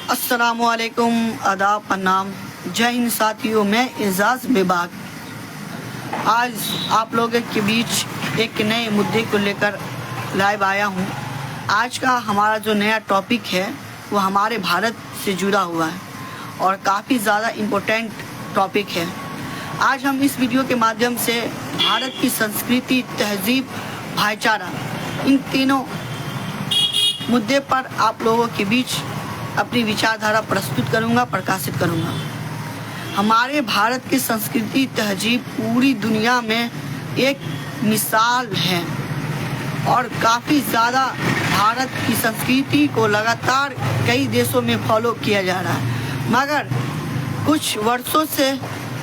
अस्सलामुअलैकुम, आदाब, प्रणाम, जय हिंद साथियों। मैं एजाज बेबाक आज आप लोगों के बीच एक नए मुद्दे को लेकर लाइव आया हूँ। आज का हमारा जो नया टॉपिक है वो हमारे भारत से जुड़ा हुआ है और काफ़ी ज़्यादा इम्पोर्टेंट टॉपिक है। आज हम इस वीडियो के माध्यम से भारत की संस्कृति, तहजीब, भाईचारा, इन तीनों मुद्दे पर आप लोगों के बीच अपनी विचारधारा प्रस्तुत करूंगा, प्रकाशित करूंगा। हमारे भारत की संस्कृति, तहजीब पूरी दुनिया में एक मिसाल है और काफ़ी ज़्यादा भारत की संस्कृति को लगातार कई देशों में फॉलो किया जा रहा है। मगर कुछ वर्षों से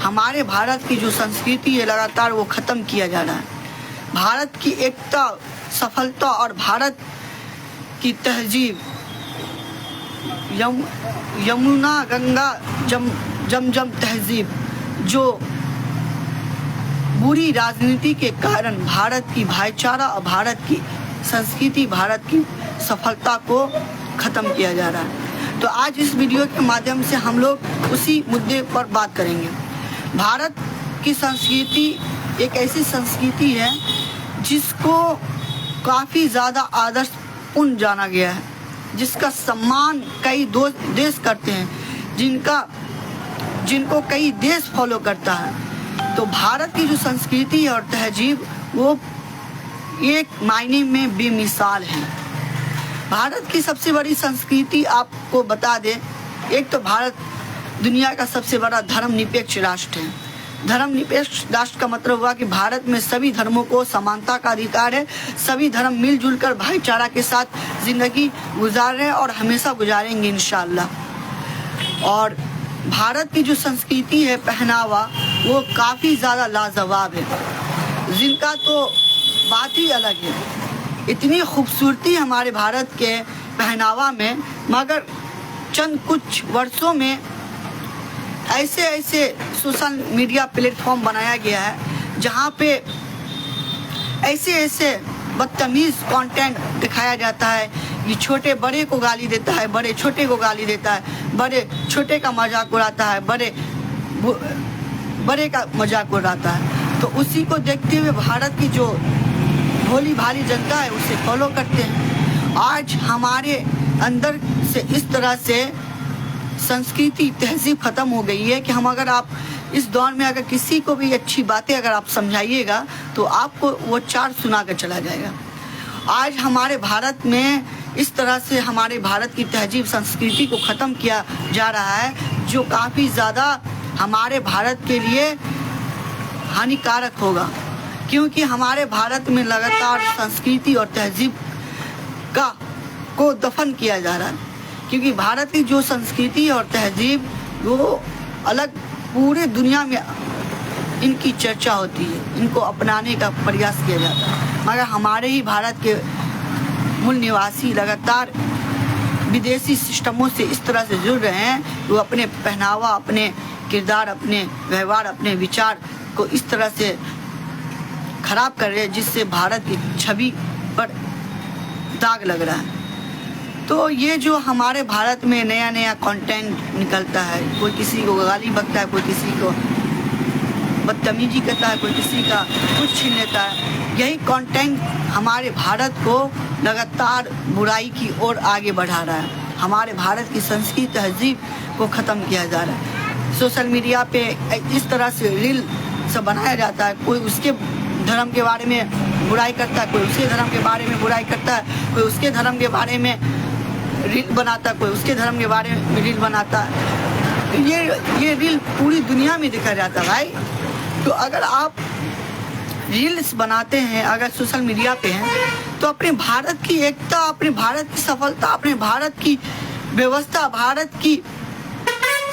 हमारे भारत की जो संस्कृति है लगातार वो ख़त्म किया जा रहा है। भारत की एकता, सफलता और भारत की तहजीब, यमुना गंगा जमजम तहजीब, जो बुरी राजनीति के कारण भारत की भाईचारा और भारत की संस्कृति, भारत की सफलता को ख़त्म किया जा रहा है। तो आज इस वीडियो के माध्यम से हम लोग उसी मुद्दे पर बात करेंगे। भारत की संस्कृति एक ऐसी संस्कृति है जिसको काफ़ी ज़्यादा आदर्शपूर्ण जाना गया है, जिसका सम्मान कई देश करते हैं, जिनको कई देश फॉलो करता है। तो भारत की जो संस्कृति है और तहजीब वो एक मायने में बेमिसाल है। भारत की सबसे बड़ी संस्कृति आपको बता दें, एक तो भारत दुनिया का सबसे बड़ा धर्मनिरपेक्ष राष्ट्र है। धर्मनिरपेक्ष राष्ट्र का मतलब हुआ कि भारत में सभी धर्मों को समानता का अधिकार है। सभी धर्म मिलजुल कर भाईचारा के साथ ज़िंदगी गुजार रहे हैं और हमेशा गुजारेंगे इंशाअल्लाह। और भारत की जो संस्कृति है, पहनावा, वो काफ़ी ज़्यादा लाजवाब है, जिनका तो बात ही अलग है। इतनी खूबसूरती हमारे भारत के पहनावा में, मगर चंद कुछ वर्षों में ऐसे सोशल मीडिया प्लेटफॉर्म बनाया गया है जहाँ पे ऐसे बदतमीज़ कंटेंट दिखाया जाता है। ये छोटे बड़े को गाली देता है, बड़े छोटे को गाली देता है, बड़े छोटे का मजाक उड़ाता है, बड़े का मजाक उड़ाता है। तो उसी को देखते हुए भारत की जो भोली भाली जनता है उसे फॉलो करते हैं। आज हमारे अंदर से इस तरह से संस्कृति, तहजीब ख़त्म हो गई है कि आप इस दौर में अगर किसी को भी अच्छी बातें अगर आप समझाइएगा तो आपको वो चार सुना कर चला जाएगा। आज हमारे भारत में इस तरह से हमारे भारत की तहजीब, संस्कृति को ख़त्म किया जा रहा है, जो काफ़ी ज़्यादा हमारे भारत के लिए हानिकारक होगा, क्योंकि हमारे भारत में लगातार संस्कृति और तहजीब को दफन किया जा रहा है। क्योंकि भारत की जो संस्कृति और तहजीब वो अलग, पूरे दुनिया में इनकी चर्चा होती है, इनको अपनाने का प्रयास किया जाता है। मगर हमारे ही भारत के मूल निवासी लगातार विदेशी सिस्टमों से इस तरह से जुड़ रहे हैं, वो अपने पहनावा, अपने किरदार, अपने व्यवहार, अपने विचार को इस तरह से खराब कर रहे हैं, जिससे भारत की छवि पर दाग लग रहा है। तो ये जो हमारे भारत में नया कंटेंट निकलता है, कोई किसी को गाली बकता है, कोई किसी को बदतमीजी करता है, कोई किसी का कुछ छीन लेता है, यही कंटेंट हमारे भारत को लगातार बुराई की ओर आगे बढ़ा रहा है। हमारे भारत की संस्कृति, तहजीब को ख़त्म किया जा रहा है। सोशल मीडिया पे इस तरह से रील सब बनाया जाता है, कोई उसके धर्म के बारे में बुराई करता है, कोई उसके धर्म के बारे में बुराई करता है, कोई उसके धर्म के बारे में रील बनाता है, कोई उसके धर्म के बारे में रील बनाता है। ये रील पूरी दुनिया में दिखाया जाता है भाई। तो अगर आप रील्स बनाते हैं, अगर सोशल मीडिया पे हैं, तो अपने भारत की एकता, अपने भारत की सफलता, अपने भारत की व्यवस्था, भारत की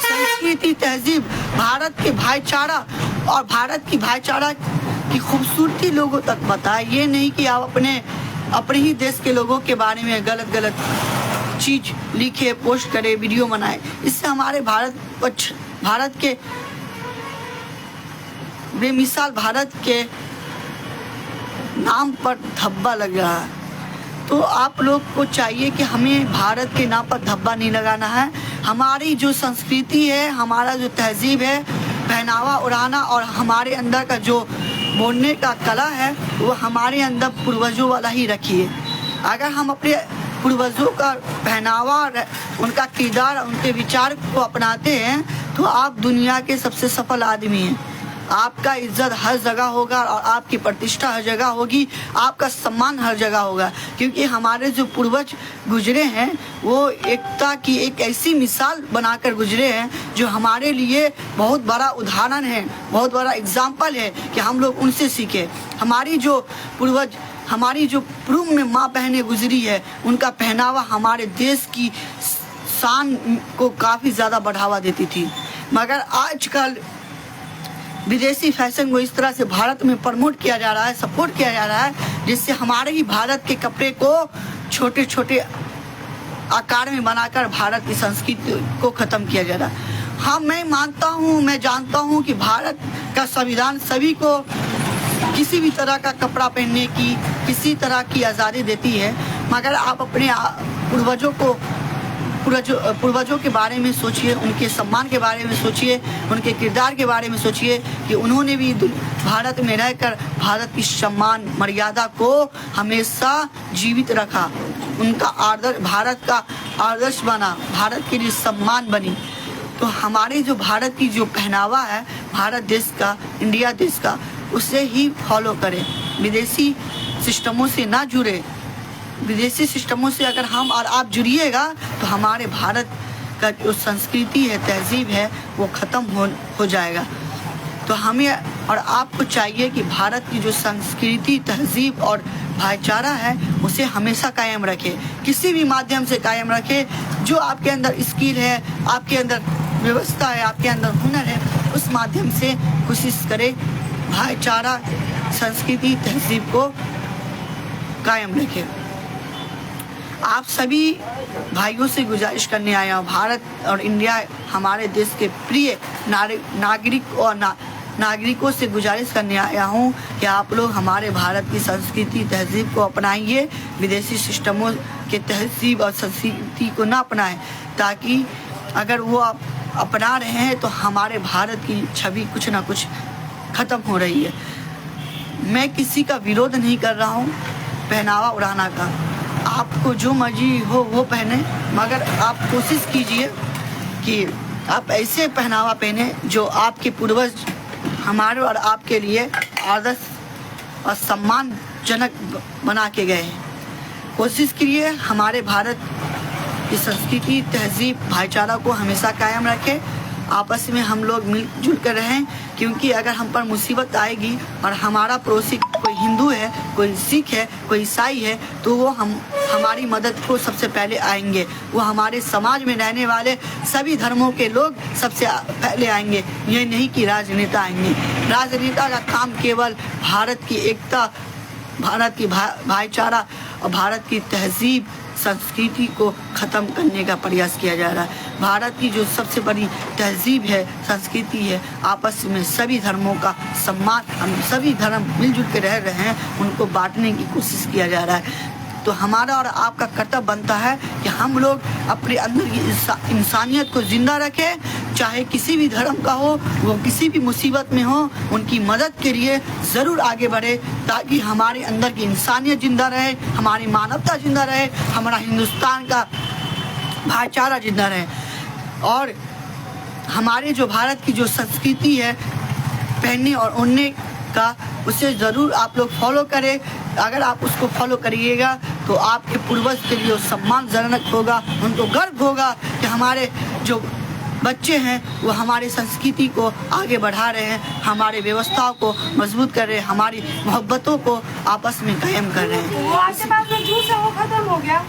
संस्कृति, तहजीब, भारत के भाईचारा और भारत की भाईचारा की खूबसूरती लोगों तक बताए। ये नहीं कि आप अपने ही देश के लोगों के बारे में गलत चीज़ लिखे, पोस्ट करे, वीडियो बनाए। इससे हमारे भारत के बेमिसाल भारत के नाम पर धब्बा लग रहा है। तो आप लोग को चाहिए कि हमें भारत के नाम पर धब्बा नहीं लगाना है। हमारी जो संस्कृति है, हमारा जो तहजीब है, पहनावा उड़ाना और हमारे अंदर का जो बोलने का कला है, वो हमारे अंदर पूर्वजों वाला ही रखिए। अगर हम अपने पूर्वजों का पहनावा, उनका किरदार, उनके विचार को अपनाते हैं तो आप दुनिया के सबसे सफल आदमी हैं। आपका इज्जत हर जगह होगा और आपकी प्रतिष्ठा हर जगह होगी, आपका सम्मान हर जगह होगा। क्योंकि हमारे जो पूर्वज गुजरे हैं वो एकता की एक ऐसी मिसाल बनाकर गुजरे हैं जो हमारे लिए बहुत बड़ा उदाहरण है, बहुत बड़ा एग्जाम्पल है कि हम लोग उनसे सीखें। हमारी जो पूर्व में माँ बहनें गुजरी है, उनका पहनावा हमारे देश की शान को काफ़ी ज़्यादा बढ़ावा देती थी। मगर आजकल विदेशी फैशन को इस तरह से भारत में प्रमोट किया जा रहा है, सपोर्ट किया जा रहा है, जिससे हमारे ही भारत के कपड़े को छोटे छोटे आकार में बनाकर भारत की संस्कृति को ख़त्म किया जा रहा है। हाँ, मैं मानता हूँ, मैं जानता हूँ कि भारत का संविधान सभी को किसी भी तरह का कपड़ा पहनने की, किसी तरह की आज़ादी देती है। मगर आप अपने पूर्वजों के बारे में सोचिए, उनके सम्मान के बारे में सोचिए, उनके किरदार के बारे में सोचिए कि उन्होंने भी भारत में रहकर भारत की सम्मान मर्यादा को हमेशा जीवित रखा। उनका आदर्श, भारत का आदर्श बना, भारत के लिए सम्मान बनी। तो हमारे जो भारत की जो पहनावा है, भारत देश का, इंडिया देश का, उसे ही फॉलो करें। विदेशी सिस्टमों से ना जुड़े। विदेशी सिस्टमों से अगर हम और आप जुड़िएगा तो हमारे भारत का जो संस्कृति है, तहजीब है, वो ख़त्म हो जाएगा। तो हमें और आपको चाहिए कि भारत की जो संस्कृति, तहजीब और भाईचारा है उसे हमेशा कायम रखें, किसी भी माध्यम से कायम रखें। जो आपके अंदर स्किल है, आपके अंदर व्यवस्था है, आपके अंदर हुनर है, उस माध्यम से कोशिश करें भाईचारा, संस्कृति, तहजीब को कायम रखें। आप सभी भाइयों से गुजारिश करने आया हूँ, भारत और इंडिया हमारे देश के प्रिय नागरिकों से गुजारिश करने आया हूँ कि आप लोग हमारे भारत की संस्कृति, तहजीब को अपनाइए, विदेशी सिस्टमों के तहजीब और संस्कृति को ना अपनाएं, ताकि अगर वो आप अपना रहे हैं तो हमारे भारत की छवि कुछ ना कुछ ख़त्म हो रही है। मैं किसी का विरोध नहीं कर रहा हूँ पहनावा उड़ाना का, आपको जो मर्जी हो वो पहने, मगर आप कोशिश कीजिए कि आप ऐसे पहनावा पहने जो आपके पूर्वज हमारे और आपके लिए आदर्श और सम्मानजनक बना के गए हैं। कोशिश कीजिए हमारे भारत की संस्कृति, तहजीब, भाईचारा को हमेशा कायम रखें, आपस में हम लोग मिलजुल कर रहें। क्योंकि अगर हम पर मुसीबत आएगी और हमारा पड़ोसी कोई हिंदू है, कोई सिख है, कोई ईसाई है, तो वो हमारी मदद को सबसे पहले आएंगे। वो हमारे समाज में रहने वाले सभी धर्मों के लोग सबसे पहले आएंगे, ये नहीं कि राजनेता आएंगे। राजनेता का काम केवल भारत की एकता, भारत की भाईचारा और भारत की तहजीब, संस्कृति को ख़त्म करने का प्रयास किया जा रहा है। भारत की जो सबसे बड़ी तहजीब है, संस्कृति है, आपस में सभी धर्मों का सम्मान, हम सभी धर्म मिलजुल के रह रहे हैं, उनको बांटने की कोशिश किया जा रहा है। तो हमारा और आपका कर्तव्य बनता है कि हम लोग अपने अंदर की इंसानियत को ज़िंदा रखें, चाहे किसी भी धर्म का हो, वो किसी भी मुसीबत में हो, उनकी मदद के लिए ज़रूर आगे बढ़े, ताकि हमारे अंदर की इंसानियत ज़िंदा रहे, हमारी मानवता ज़िंदा रहे, हमारा हिंदुस्तान का भाईचारा ज़िंदा रहे। और हमारे जो भारत की जो संस्कृति है पहनने और ओढ़ने का, उसे ज़रूर आप लोग फॉलो करें। अगर आप उसको फॉलो करिएगा तो आपके पूर्वज के लिए सम्मानजनक होगा, उनको गर्व होगा कि हमारे जो बच्चे हैं वो हमारे संस्कृति को आगे बढ़ा रहे हैं, हमारे व्यवस्थाओं को मजबूत कर रहे हैं, हमारी मोहब्बतों को आपस में कायम कर रहे हैं। वो आपके पास जो जूस है वो खत्म हो गया।